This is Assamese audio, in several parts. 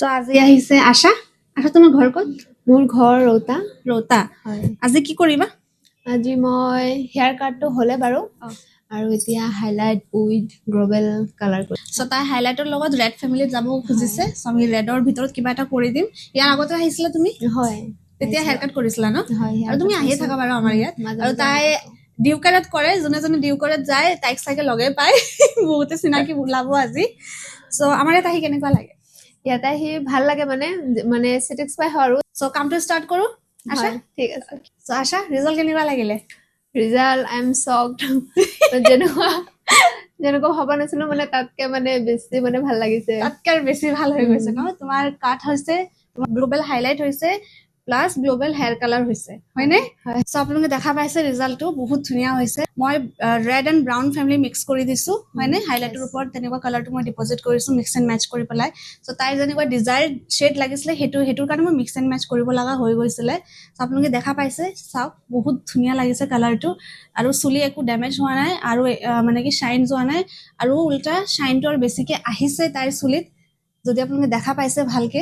So আজি আহিছে আশা আশা তোমাৰ ঘৰ ক'ত মোৰ ঘৰ ৰৌতা ৰৌতা হয় আজি কি কৰিবা আজি মই হেয়াৰ কাটটো হ'লে বাৰু অ'। আৰু এতিয়া হাইলাইট উইথ গ্লোবেল কালাৰ কৰি so তাই হাইলাইটৰ লগত ৰেড ফেমিলিত যাব খুজিছে so আমি ৰেডৰ ভিতৰত কিবা এটা কৰি দিম ইয়াৰ আগতে আহিছিলা তুমি হয় তেতিয়া হেয়াৰ কাট কৰিছিলা ন হয় আৰু তুমি আহিয়ে থাকা বাৰু আমাৰ ইয়াত আৰু তাই ডিউকাৰত কৰে যোনে ডিউকাৰত যায় তাইক চাগে লগে পায় বহুতে চিনাকি ওলাব আজি so আমাৰ ইয়াত আহি কেনেকুৱা লাগে ইয়াতে আহি ভাল লাগে মানে মানে স্যাটিসফাই হয় আৰু so কামটো ষ্টাৰ্ট কৰো আশা ঠিক আছে so আশা ৰিজাল্ট কেনেকুৱা লাগিলে ৰিজাল্ট আই এম শকড যেনেকুৱা ভাবা নাছিলো মানে তাতকে মানে বেছি মানে ভাল লাগিছে তাতকে বেছি ভাল হৈ গৈছে ন তোমাৰ কাট হৈছে তোমাৰ গ্লোবেল হাইলাইট হৈছে প্লাস গ্লোবেল হেয়াৰ কালাৰ হৈছে হয়নে সো আপোনালোকে দেখা পাইছে ৰিজাল্টটো বহুত ধুনীয়া হৈছে মই red and brown family mix কৰি দিছো হয়নে হাইলাইটৰ ওপৰত তেনেকুৱা কালাৰটো মই ডিপজিট কৰিছো মিক্স এণ্ড মেচ কৰি পেলাই সো তাই যেনেকুৱা ডিজায়াৰ্ড শেড লাগিছিলে হেতুৰ কাৰণে মই মিক্স এণ্ড মেচ কৰিব লগা হৈ গৈছিলে সো আপোনালোকে দেখা পাইছে চাওক বহুত ধুনীয়া লাগিছে কালাৰটো আৰু চুলি একো ড্যামেজ হোৱা নাই আৰু মানে কি শাইন যোৱা নাই আৰু উল্টা শাইনটো আৰু বেছিকে আহিছে তাইৰ চুলিত যদি আপোনালোকে দেখা পাইছে ভালকে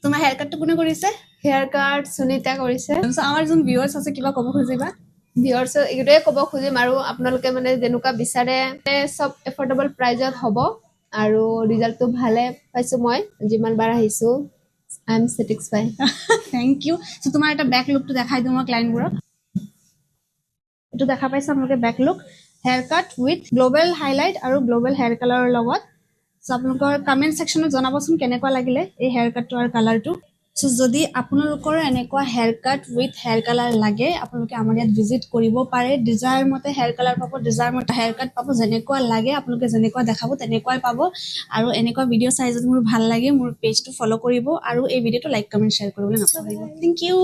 তোমাৰ হেয়াৰ কাটটো কোনে কৰিছে হেয়াৰ কাট সুনিতা কৰিছে আমাৰ যোন ভিউয়াৰ্স আছে কিবা ক'ব খুজিবা ভিউয়াৰ্স এগুৱে ক'ব খুজিম আৰু আপোনালোকে মানে যেনেকুৱা বিচাৰে সব এফৰ্ডেবল প্ৰাইজত হ'ব আৰু ৰিজাল্টটো ভালে পাইছো মই যিমান বাৰ আহিছো I am satisfy thank you so তোমাৰ এটা ব্যাক লুকটো দেখাই দিওঁ মই ক্লায়েন্টবোৰক এটো দেখা পাইছে আপোনালোকে back look hair cut with global highlight আৰু গ্লোবেল হেয়াৰ কালাৰৰ লগত সো আপোনালোকৰ কমেন্ট সেকশনত জনাবচোন কেনেকুৱা লাগিলে এই হেয়াৰ কাটটো আৰু কালাৰটো সো যদি আপোনালোকৰ এনেকুৱা hair cut with hair colour লাগে আপোনালোকে আমাৰ ইয়াত ভিজিট কৰিব পাৰে ডিজায়াৰ মতে হেয়াৰ কালাৰ পাব ডিজায়াৰ মতে হেয়াৰ কাট পাব যেনেকুৱা লাগে আপোনালোকে যেনেকুৱা দেখাব তেনেকুৱাই পাব আৰু এনেকুৱা ভিডিঅ' চাই যদি মোৰ ভাল লাগে মোৰ পেজটো ফলো কৰিব আৰু এই ভিডিঅ'টো লাইক কমেন্ট শ্বেয়াৰ কৰিবলৈ নাপাহৰিব থ্যাংক ইউ